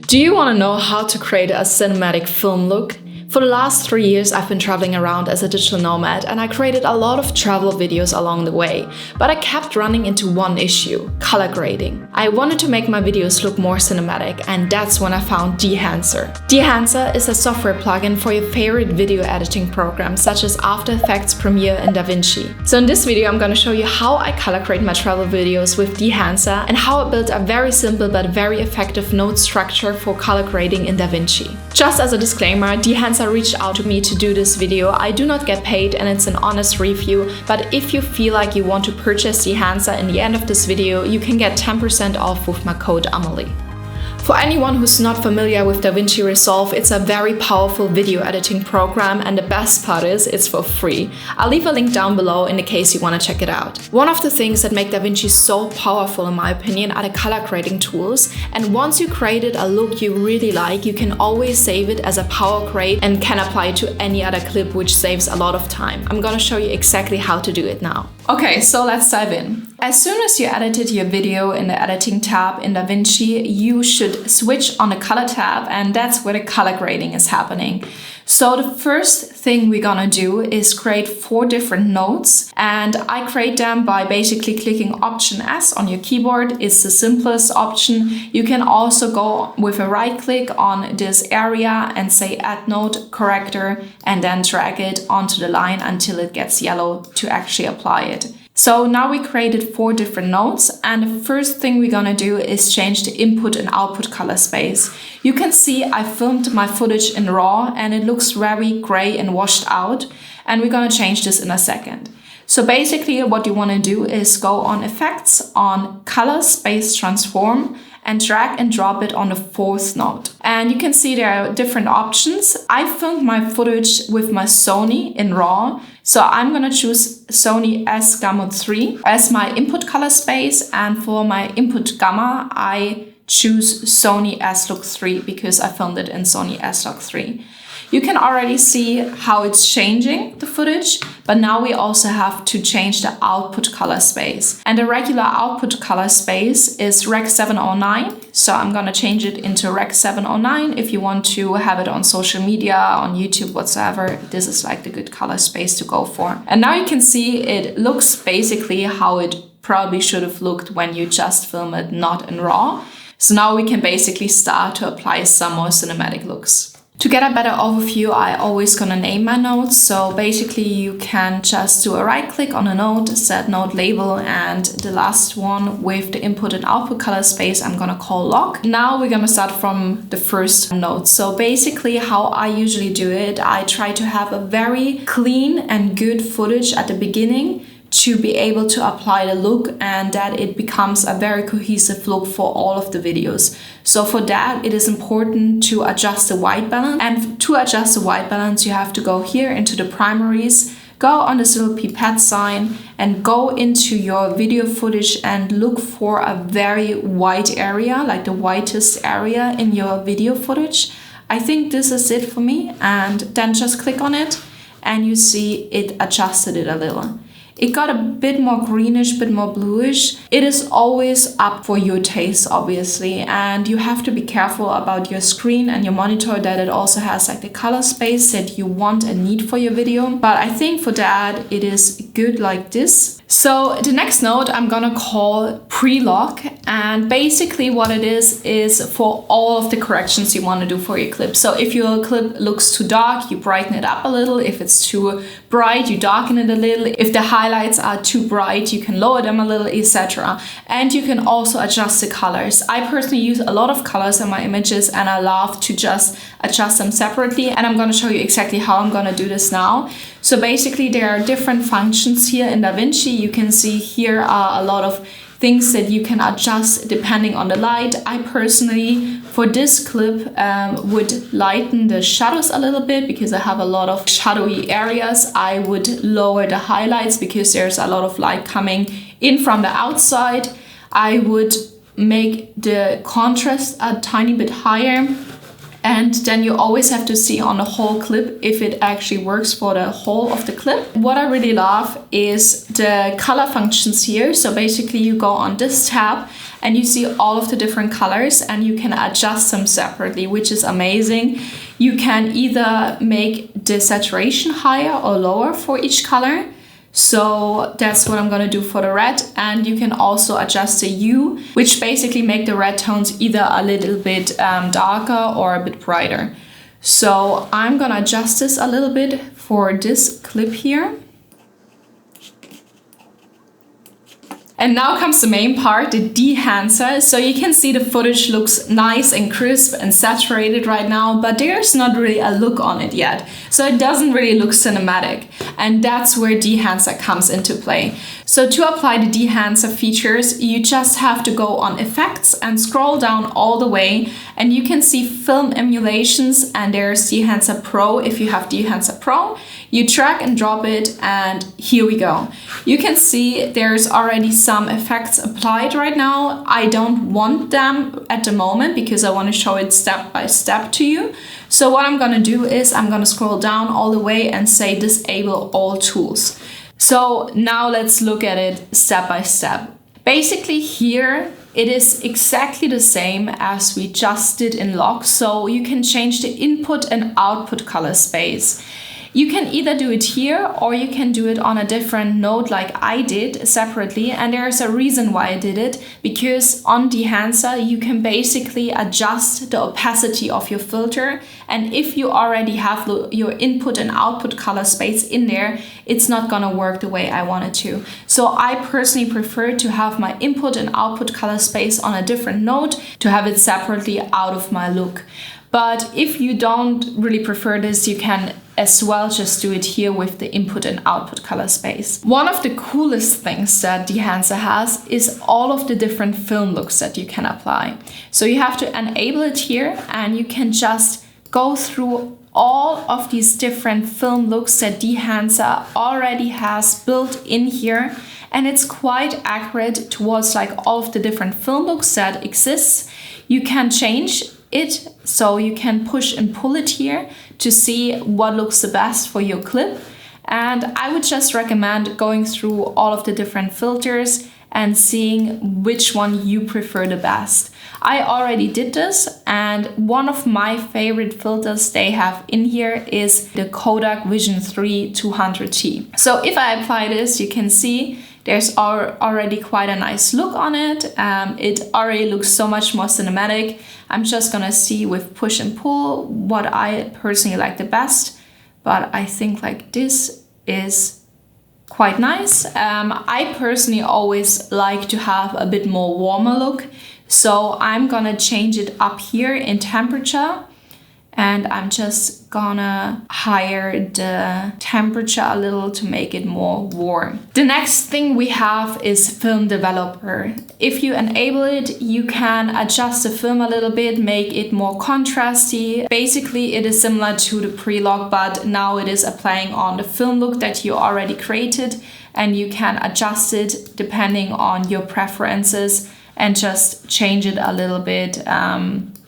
Do you want to know how to create a cinematic film look? For the last 3 years, I've been traveling around as a digital nomad, and I created a lot of travel videos along the way, but I kept running into one issue: color grading. I wanted to make my videos look more cinematic, and that's when I found Dehancer. Dehancer is a software plugin for your favorite video editing programs such as After Effects, Premiere, and DaVinci. So in this video, I'm going to show you how I color grade my travel videos with Dehancer and how I built a very simple but very effective node structure for color grading in DaVinci. Just as a disclaimer, Dehancer reached out to me to do this video. I do not get paid and it's an honest review, but if you feel like you want to purchase Dehancer in the end of this video, you can get 10% off with my code Amelie. For anyone who's not familiar with DaVinci Resolve, it's a very powerful video editing program, and the best part is it's for free. I'll leave a link down below in case you want to check it out. One of the things that make DaVinci so powerful in my opinion are the color grading tools, and once you created a look you really like, you can always save it as a power grade and can apply it to any other clip, which saves a lot of time. I'm gonna show you exactly how to do it now. Okay, so let's dive in. As soon as you edited your video in the editing tab in DaVinci, you should switch on the color tab, and that's where the color grading is happening. So the first thing we're gonna do is create 4 different nodes, and I create them by basically clicking Option S on your keyboard. It's the simplest option. You can also go with a right click on this area and say Add Node Corrector, and then drag it onto the line until it gets yellow to actually apply it. So now we created 4 different nodes, and the first thing we're gonna do is change the input and output color space. You can see I filmed my footage in RAW and it looks very gray and washed out, and we're gonna change this in a second. So basically what you wanna do is go on Effects, on Color Space Transform, and drag and drop it on the 4th node. And you can see there are different options. I filmed my footage with my Sony in RAW, so I'm gonna choose Sony S Gamma 3 as my input color space, and for my input gamma, I choose Sony S-Log 3 because I filmed it in Sony S-Log 3. You can already see how it's changing the footage, but now we also have to change the output color space. And the regular output color space is Rec 709, so I'm gonna change it into Rec 709. If you want to have it on social media, on YouTube, whatsoever, this is like the good color space to go for. And now you can see it looks basically how it probably should have looked when you just film it not in RAW. So now we can basically start to apply some more cinematic looks. To get a better overview, I always gonna name my nodes. So basically you can just do a right click on a node, set node label, and the last one with the input and output color space I'm gonna call log. Now we're gonna start from the first node. So basically how I usually do it, I try to have a very clean and good footage at the beginning to be able to apply the look, and that it becomes a very cohesive look for all of the videos. So for that, it is important to adjust the white balance. And to adjust the white balance, you have to go here into the primaries, go on this little pipette sign, and go into your video footage and look for a very white area, like the whitest area in your video footage. I think this is it for me. And then just click on it, and you see it adjusted it a little. It got a bit more greenish, bit more bluish. It is always up for your taste, obviously, and you have to be careful about your screen and your monitor that it also has like the color space that you want and need for your video. But I think for that, it is good like this. So the next node I'm gonna call pre-log, and basically what it is for all of the corrections you want to do for your clip. So if your clip looks too dark, you brighten it up a little. If it's too bright, you darken it a little. If the highlights are too bright, you can lower them a little, etc. And you can also adjust the colors. I personally use a lot of colors in my images, and I love to just adjust them separately, and I'm going to show you exactly how I'm going to do this now. So basically there are different functions here in DaVinci. You can see here are a lot of things that you can adjust depending on the light. I personally, for this clip, would lighten the shadows a little bit because I have a lot of shadowy areas. I would lower the highlights because there's a lot of light coming in from the outside. I would make the contrast a tiny bit higher. And then you always have to see on the whole clip if it actually works for the whole of the clip. What I really love is the color functions here. So basically you go on this tab and you see all of the different colors and you can adjust them separately, which is amazing. You can either make the saturation higher or lower for each color. So that's what I'm gonna do for the red. And you can also adjust the hue, which basically make the red tones either a little bit darker or a bit brighter. So I'm gonna adjust this a little bit for this clip here. And now comes the main part, the Dehancer. So you can see the footage looks nice and crisp and saturated right now, but there's not really a look on it yet. So it doesn't really look cinematic. And that's where Dehancer comes into play. So to apply the Dehancer features, you just have to go on Effects and scroll down all the way. And you can see Film Emulations, and there's Dehancer Pro if you have Dehancer Pro. You drag and drop it, and here we go. You can see there's already some effects applied right now. I don't want them at the moment because I want to show it step by step to you. So what I'm gonna do is I'm gonna scroll down all the way and say disable all tools. So now let's look at it step by step. Basically here, it is exactly the same as we just did in Log. So you can change the input and output color space. You can either do it here or you can do it on a different node like I did separately. And there's a reason why I did it, because on Dehancer you can basically adjust the opacity of your filter. And if you already have your input and output color space in there, it's not gonna work the way I want it to. So I personally prefer to have my input and output color space on a different node to have it separately out of my look. But if you don't really prefer this, you can as well just do it here with the input and output color space. One of the coolest things that Dehancer has is all of the different film looks that you can apply. So you have to enable it here and you can just go through all of these different film looks that Dehancer already has built in here. And it's quite accurate towards like all of the different film looks that exist. You can change it, so you can push and pull it here to see what looks the best for your clip. And I would just recommend going through all of the different filters and seeing which one you prefer the best. I already did this, and one of my favorite filters they have in here is the Kodak Vision 3 200T. So if I apply this, you can see there's already quite a nice look on it. It already looks so much more cinematic. I'm just gonna see with push and pull what I personally like the best. But I think like this is quite nice. I personally always like to have a bit more warmer look. So I'm gonna change it up here in temperature. And I'm just gonna higher the temperature a little to make it more warm. The next thing we have is Film Developer. If you enable it, you can adjust the film a little bit, make it more contrasty. Basically, it is similar to the pre-log, but now it is applying on the film look that you already created, and you can adjust it depending on your preferences and just change it a little bit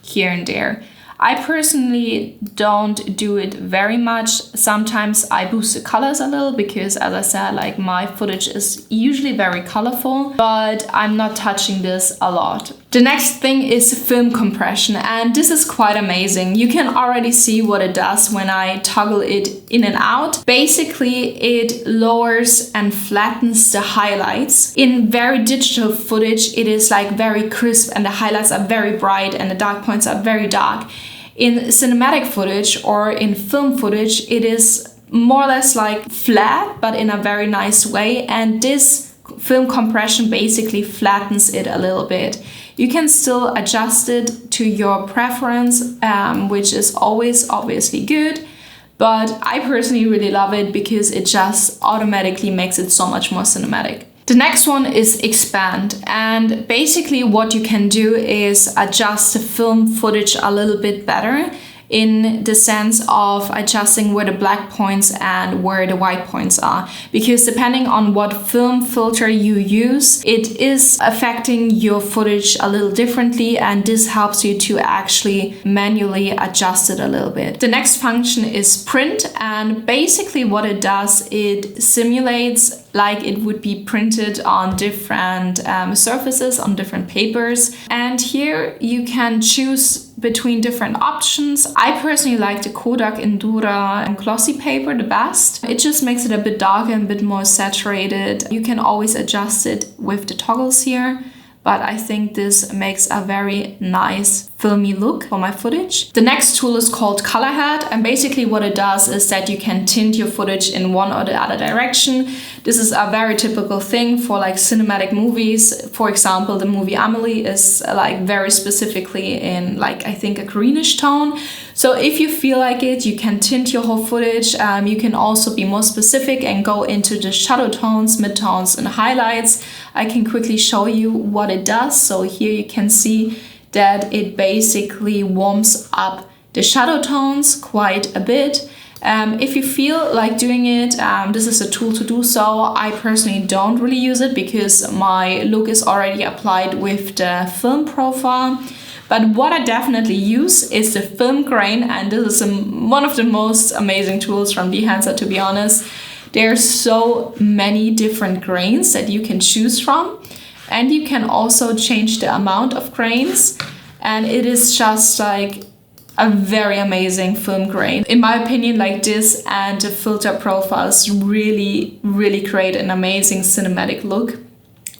here and there. I personally don't do it very much. Sometimes I boost the colors a little because, as I said, like my footage is usually very colorful, but I'm not touching this a lot. The next thing is film compression, and this is quite amazing. You can already see what it does when I toggle it in and out. Basically, it lowers and flattens the highlights. In very digital footage, it is like very crisp and the highlights are very bright and the dark points are very dark. In cinematic footage or in film footage, it is more or less like flat, but in a very nice way. And this film compression basically flattens it a little bit. You can still adjust it to your preference, which is always obviously good. But I personally really love it because it just automatically makes it so much more cinematic. The next one is expand, and basically what you can do is adjust the film footage a little bit better. in the sense of adjusting where the black points and where the white points are. Because depending on what film filter you use, it is affecting your footage a little differently, and this helps you to actually manually adjust it a little bit. The next function is print, and basically what it does, it simulates like it would be printed on different surfaces, on different papers. And here you can choose between different options. I personally like the Kodak Endura and glossy paper the best. It just makes it a bit darker and a bit more saturated. You can always adjust it with the toggles here, but I think this makes a very nice filmy look for my footage. The next tool is called Color Head, and basically what it does is that you can tint your footage in one or the other direction. This is a very typical thing for like cinematic movies. For example, the movie Amelie is like very specifically in like, I think, a greenish tone. So if you feel like it, you can tint your whole footage. You can also be more specific and go into the shadow tones, midtones, and highlights. I can quickly show you what it does. So here you can see that it basically warms up the shadow tones quite a bit. If you feel like doing it, this is a tool to do so. I personally don't really use it because my look is already applied with the film profile. But what I definitely use is the film grain, and this is one of the most amazing tools from Dehancer, to be honest. There's so many different grains that you can choose from, and you can also change the amount of grains, and it is just like a very amazing film grain. In my opinion, like this and the filter profiles really create an amazing cinematic look.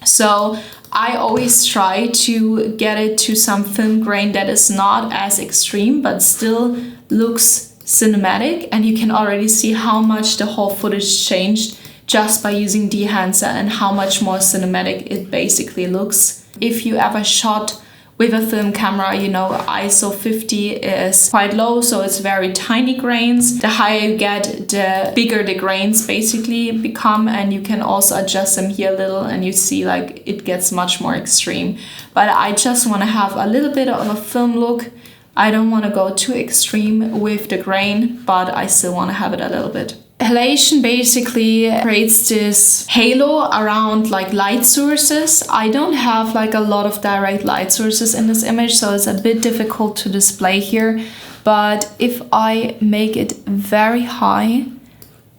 So I always try to get it to some film grain that is not as extreme but still looks cinematic, and you can already see how much the whole footage changed just by using Dehancer and how much more cinematic it basically looks. If you ever shot with a film camera, you know ISO 50 is quite low, so it's very tiny grains. The higher you get, the bigger the grains basically become, and you can also adjust them here a little and you see like it gets much more extreme. But I just want to have a little bit of a film look. I don't want to go too extreme with the grain, but I still want to have it a little bit. Halation basically creates this halo around like light sources. I don't have like a lot of direct light sources in this image, so it's a bit difficult to display here. But if I make it very high,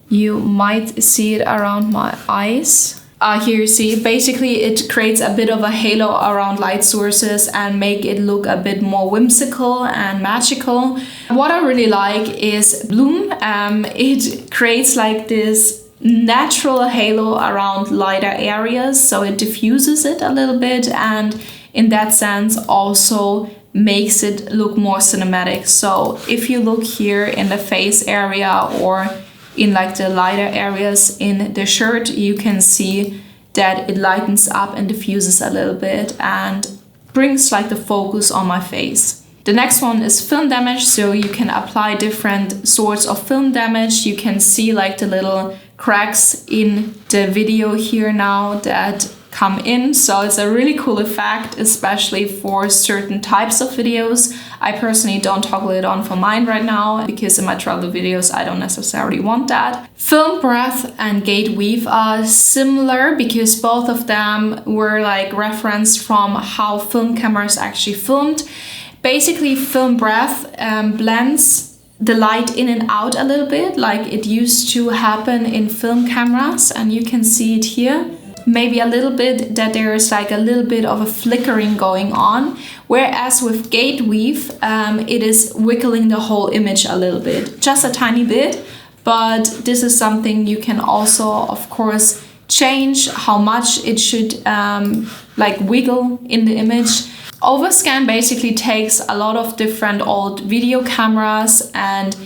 you might see it around my eyes. Here you see, basically it creates a bit of a halo around light sources and make it look a bit more whimsical and magical. What I really like is bloom. It creates like this natural halo around lighter areas, so it diffuses it a little bit, and in that sense also makes it look more cinematic. So if you look here in the face area or in like the lighter areas in the shirt, you can see that it lightens up and diffuses a little bit and brings like the focus on my face. The next one is film damage, so you can apply different sorts of film damage. You can see like the little cracks in the video here now that come in, so it's a really cool effect, especially for certain types of videos. I personally don't toggle it on for mine right now because in my travel videos I don't necessarily want that. Film breath and gate weave are similar because both of them were like referenced from how film cameras actually filmed. Basically, film breath blends the light in and out a little bit like it used to happen in film cameras, and you can see it here. Maybe a little bit that there is like a little bit of a flickering going on, whereas with gate weave it is wiggling the whole image a little bit, just a tiny bit. But this is something you can also of course change how much it should like wiggle in the image. Overscan basically takes a lot of different old video cameras and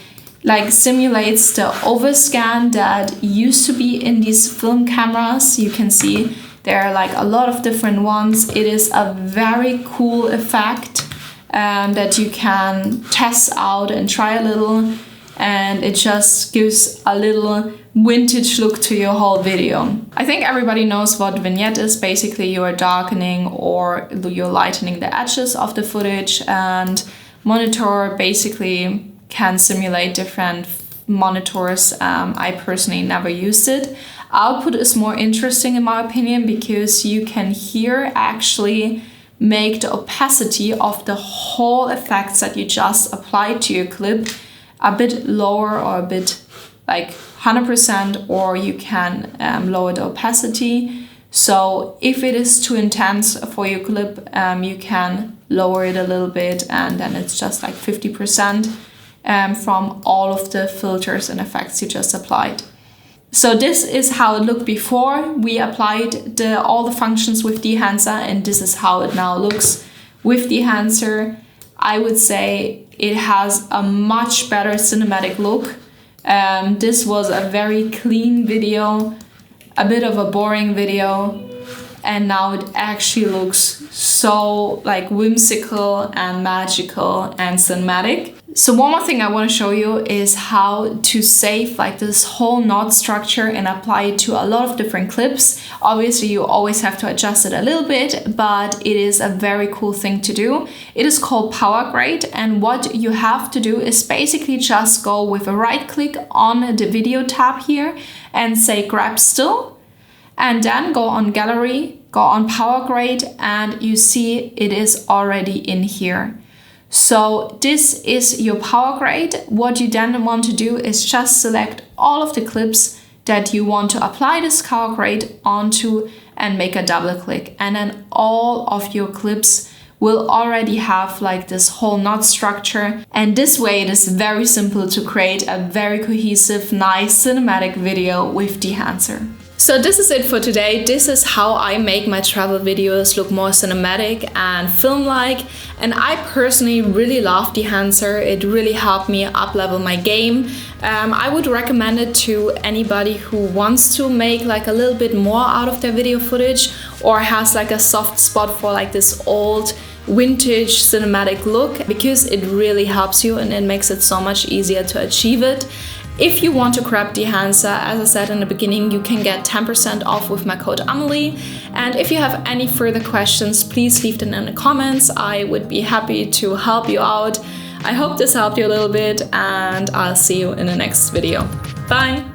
like simulates the overscan that used to be in these film cameras. You can see there are like a lot of different ones. It is a very cool effect that you can test out and try a little, and it just gives a little vintage look to your whole video. I think everybody knows what vignette is. Basically you are darkening or you're lightening the edges of the footage, and monitor basically can simulate different monitors. I personally never used it. Output is more interesting in my opinion because you can here actually make the opacity of the whole effects that you just applied to your clip a bit lower, or a bit like 100%, or you can lower the opacity. So if it is too intense for your clip, you can lower it a little bit, and then it's just like 50% from all of the filters and effects you just applied. So this is how it looked before we applied all the functions with Dehancer, and this is how it now looks with Dehancer. I would say it has a much better cinematic look. This was a very clean video, a bit of a boring video, and now it actually looks so like whimsical and magical and cinematic. So one more thing I want to show you is how to save like this whole knot structure and apply it to a lot of different clips. Obviously you always have to adjust it a little bit, but it is a very cool thing to do. It is called powergrade, and what you have to do is basically just go with a right click on the video tab here and say grab still, and then go on gallery, go on powergrade, and you see it is already in here. So this is your power grade. What you then want to do is just select all of the clips that you want to apply this power grade onto and make a double click. And then all of your clips will already have like this whole knot structure. And this way it is very simple to create a very cohesive, nice cinematic video with Dehancer. So this is it for today. This is how I make my travel videos look more cinematic and film-like. And I personally really love Dehancer. It really helped me up-level my game. I would recommend it to anybody who wants to make like a little bit more out of their video footage, or has like a soft spot for like this old vintage cinematic look, because it really helps you and it makes it so much easier to achieve it. If you want to grab Dehancer, as I said in the beginning, you can get 10% off with my code Amelie. And if you have any further questions, please leave them in the comments. I would be happy to help you out. I hope this helped you a little bit, and I'll see you in the next video. Bye!